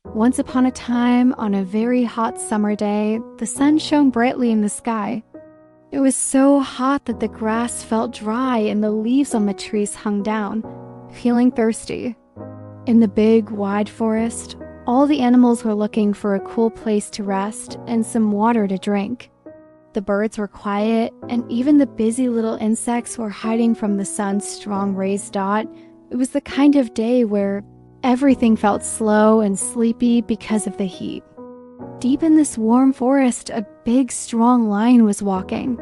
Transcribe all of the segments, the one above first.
Once upon a time, on a very hot summer day, the sun shone brightly in the sky. It was so hot that the grass felt dry and the leaves on the trees hung down, feeling thirsty. In the big, wide forest, all the animals were looking for a cool place to rest and some water to drink. The birds were quiet, and even the busy little insects were hiding from the sun's strong rays. It was the kind of day where everything felt slow and sleepy because of the heat. Deep in this warm forest, a big, strong lion was walking.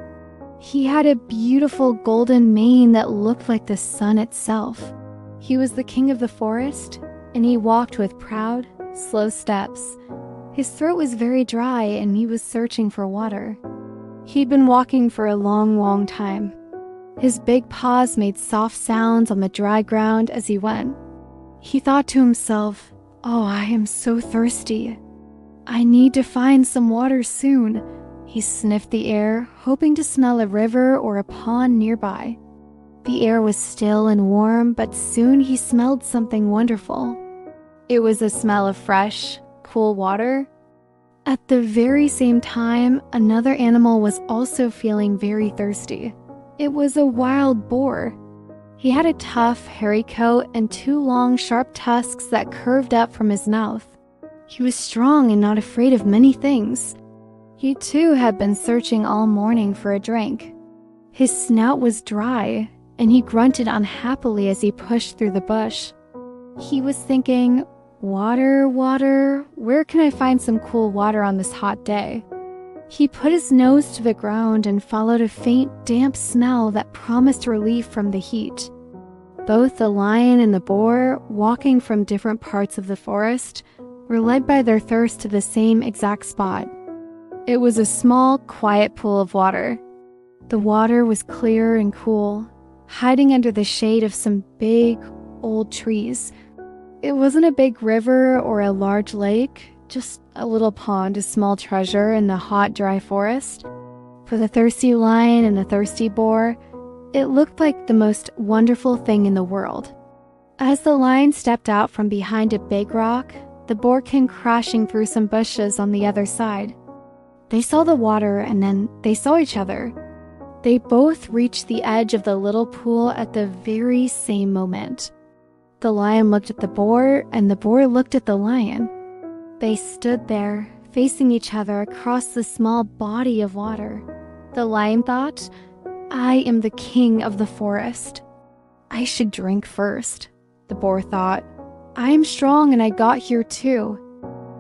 He had a beautiful golden mane that looked like the sun itself. He was the king of the forest, and he walked with proud, slow steps. His throat was very dry, and he was searching for water. He'd been walking for a long, long time. His big paws made soft sounds on the dry ground as he went. He thought to himself, "Oh, I am so thirsty. I need to find some water soon." He sniffed the air, hoping to smell a river or a pond nearby. The air was still and warm, but soon he smelled something wonderful. It was a smell of fresh, cool water. At the very same time, another animal was also feeling very thirsty. It was a wild boar. He had a tough, hairy coat and two long, sharp tusks that curved up from his mouth. He was strong and not afraid of many things. He too had been searching all morning for a drink. His snout was dry, and he grunted unhappily as he pushed through the bush. He was thinking, "Water, water, where can I find some cool water on this hot day?" He put his nose to the ground and followed a faint, damp smell that promised relief from the heat. Both the lion and the boar, walking from different parts of the forest, were led by their thirst to the same exact spot. It was a small, quiet pool of water. The water was clear and cool, hiding under the shade of some big, old trees. It wasn't a big river or a large lake, just a little pond, a small treasure in the hot, dry forest. For the thirsty lion and the thirsty boar, it looked like the most wonderful thing in the world. As the lion stepped out from behind a big rock, the boar came crashing through some bushes on the other side. They saw the water, and then they saw each other. They both reached the edge of the little pool at the very same moment. The lion looked at the boar, and the boar looked at the lion. They stood there, facing each other across the small body of water. The lion thought, "I am the king of the forest. I should drink first." The boar thought, "I am strong and I got here too.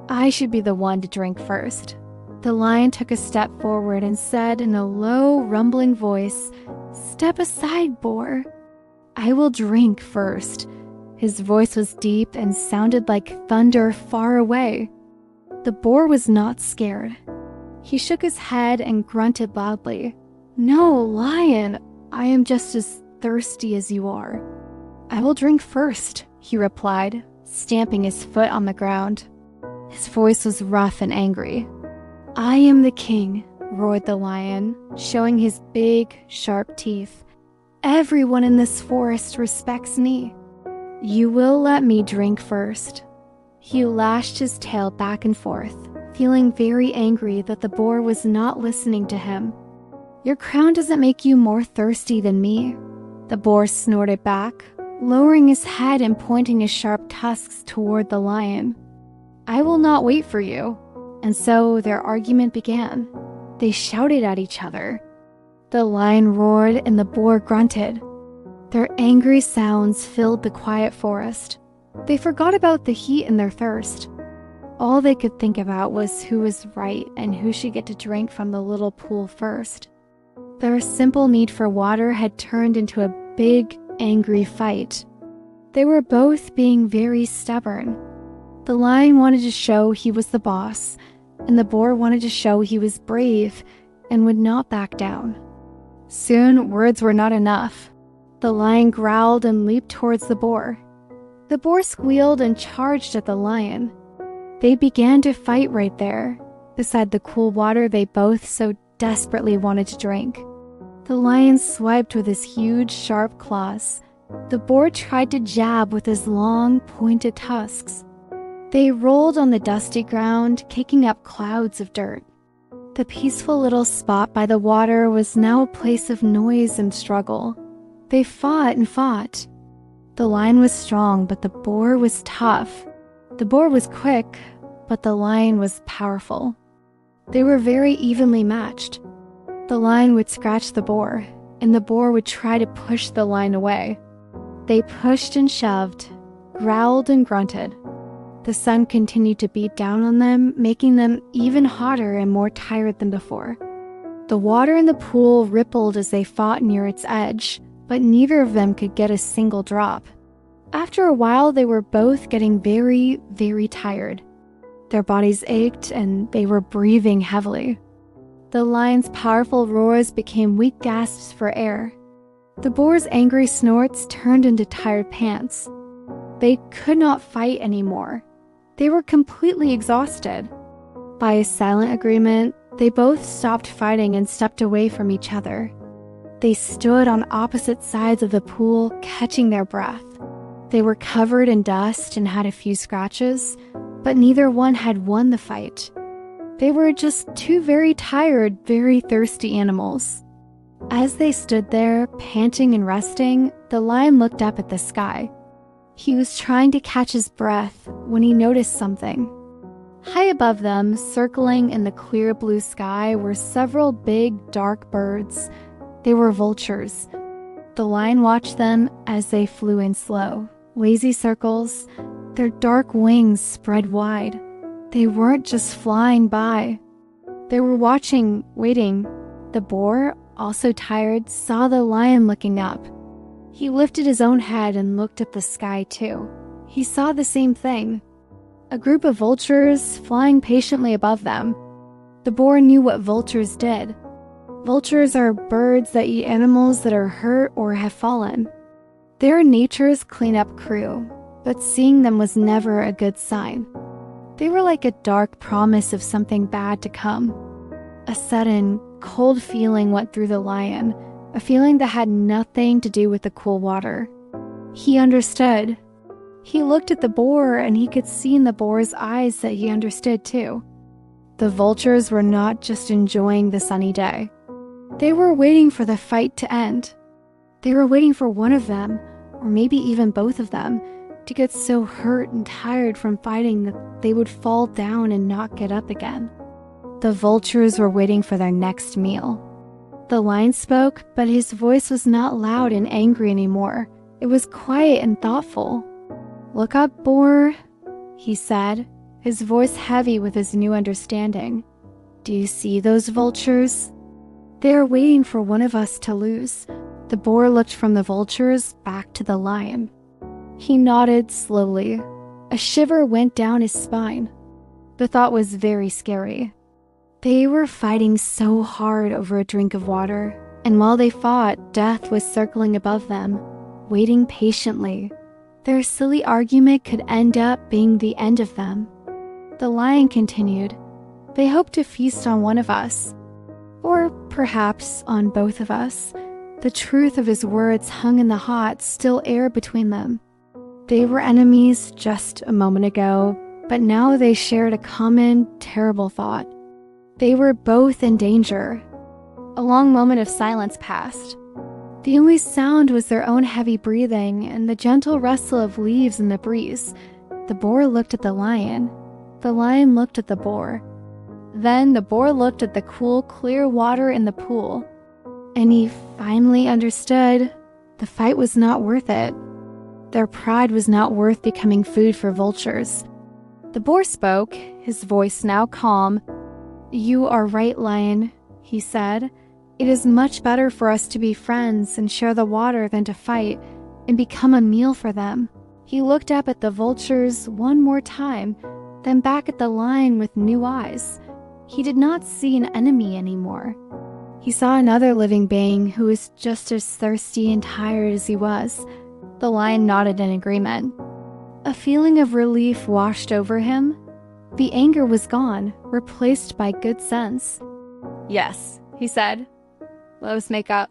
I should be the one to drink first." The lion took a step forward and said in a low, rumbling voice, "Step aside, boar. I will drink first." His voice was deep and sounded like thunder far away. The boar was not scared. He shook his head and grunted loudly. "No, lion, I am just as thirsty as you are." "I will drink first," he replied, stamping his foot on the ground. His voice was rough and angry. "I am the king," roared the lion, showing his big, sharp teeth. "Everyone in this forest respects me. You will let me drink first." He lashed his tail back and forth, feeling very angry that the boar was not listening to him. "Your crown doesn't make you more thirsty than me." The boar snorted back, lowering his head and pointing his sharp tusks toward the lion. "I will not wait for you." And so their argument began. They shouted at each other. The lion roared and the boar grunted. Their angry sounds filled the quiet forest. They forgot about the heat and their thirst. All they could think about was who was right and who should get to drink from the little pool first. Their simple need for water had turned into a big, angry fight. They were both being very stubborn. The lion wanted to show he was the boss, and the boar wanted to show he was brave and would not back down. Soon, words were not enough. The lion growled and leaped towards the boar. The boar squealed and charged at the lion. They began to fight right there, beside the cool water they both so desperately wanted to drink. The lion swiped with his huge, sharp claws. The boar tried to jab with his long, pointed tusks. They rolled on the dusty ground, kicking up clouds of dirt. The peaceful little spot by the water was now a place of noise and struggle. They fought and fought. The lion was strong, but the boar was tough. The boar was quick, but the lion was powerful. They were very evenly matched. The lion would scratch the boar, and the boar would try to push the lion away. They pushed and shoved, growled and grunted. The sun continued to beat down on them, making them even hotter and more tired than before. The water in the pool rippled as they fought near its edge, but neither of them could get a single drop. After a while, they were both getting very, very tired. Their bodies ached and they were breathing heavily. The lion's powerful roars became weak gasps for air. The boar's angry snorts turned into tired pants. They could not fight anymore. They were completely exhausted. By a silent agreement, they both stopped fighting and stepped away from each other. They stood on opposite sides of the pool, catching their breath. They were covered in dust and had a few scratches, but neither one had won the fight. They were just two very tired, very thirsty animals. As they stood there, panting and resting, the lion looked up at the sky. He was trying to catch his breath when he noticed something. High above them, circling in the clear blue sky, were several big, dark birds. They were vultures. The lion watched them as they flew in slow, lazy circles, their dark wings spread wide. They weren't just flying by. They were watching, waiting. The boar, also tired, saw the lion looking up. He lifted his own head and looked at the sky too. He saw the same thing. A group of vultures flying patiently above them. The boar knew what vultures did. Vultures are birds that eat animals that are hurt or have fallen. They're nature's cleanup crew, but seeing them was never a good sign. They were like a dark promise of something bad to come. A sudden, cold feeling went through the lion, a feeling that had nothing to do with the cool water. He understood. He looked at the boar and he could see in the boar's eyes that he understood too. The vultures were not just enjoying the sunny day. They were waiting for the fight to end. They were waiting for one of them, or maybe even both of them, to get so hurt and tired from fighting that they would fall down and not get up again. The vultures were waiting for their next meal. The lion spoke, but his voice was not loud and angry anymore. It was quiet and thoughtful. "Look up, Boar," he said, his voice heavy with his new understanding. "Do you see those vultures? They are waiting for one of us to lose." The boar looked from the vultures back to the lion. He nodded slowly. A shiver went down his spine. The thought was very scary. They were fighting so hard over a drink of water, and while they fought, death was circling above them, waiting patiently. Their silly argument could end up being the end of them. The lion continued, "They hope to feast on one of us, or perhaps on both of us." The truth of his words hung in the hot, still air between them. They were enemies just a moment ago, but now they shared a common, terrible thought. They were both in danger. A long moment of silence passed. The only sound was their own heavy breathing and the gentle rustle of leaves in the breeze. The boar looked at the lion. The lion looked at the boar. Then the boar looked at the cool, clear water in the pool. And he finally understood the fight was not worth it. Their pride was not worth becoming food for vultures. The boar spoke, his voice now calm. "You are right, lion," he said. "It is much better for us to be friends and share the water than to fight and become a meal for them." He looked up at the vultures one more time, then back at the lion with new eyes. He did not see an enemy anymore. He saw another living being who was just as thirsty and tired as he was. The lion nodded in agreement. A feeling of relief washed over him. The anger was gone, replaced by good sense. "Yes," he said. "Let us make up.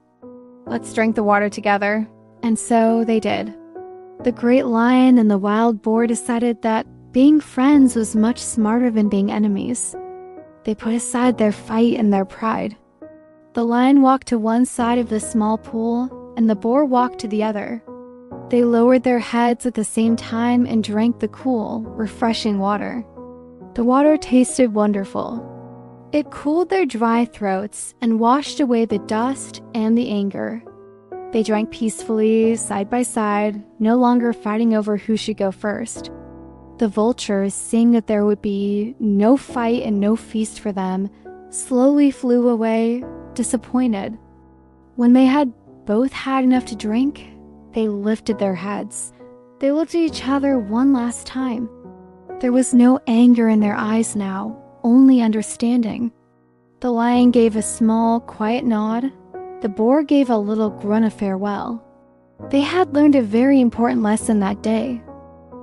Let's drink the water together." And so they did. The great lion and the wild boar decided that Being friends was much smarter than being enemies. They put aside their fight and their pride. The lion walked to one side of the small pool, and the boar walked to the other. They lowered their heads at the same time and drank the cool, refreshing water. The water tasted wonderful. It cooled their dry throats and washed away the dust and the anger. They drank peacefully, side by side, no longer fighting over who should go first. The vultures, seeing that there would be no fight and no feast for them, slowly flew away, disappointed. When they had both had enough to drink, they lifted their heads. They looked at each other one last time. There was no anger in their eyes now, only understanding. The lion gave a small, quiet nod. The boar gave a little grunt of farewell. They had learned a very important lesson that day.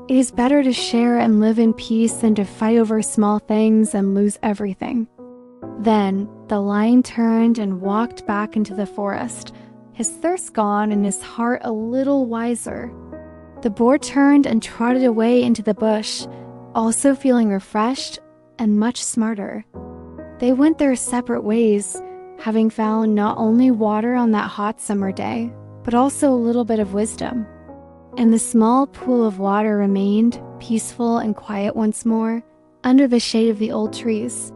It is better to share and live in peace than to fight over small things and lose everything. Then the lion turned and walked back into the forest, his thirst gone and his heart a little wiser. The boar turned and trotted away into the bush, also feeling refreshed and much smarter. They went their separate ways, having found not only water on that hot summer day, but also a little bit of wisdom. And the small pool of water remained peaceful and quiet once more, under the shade of the old trees.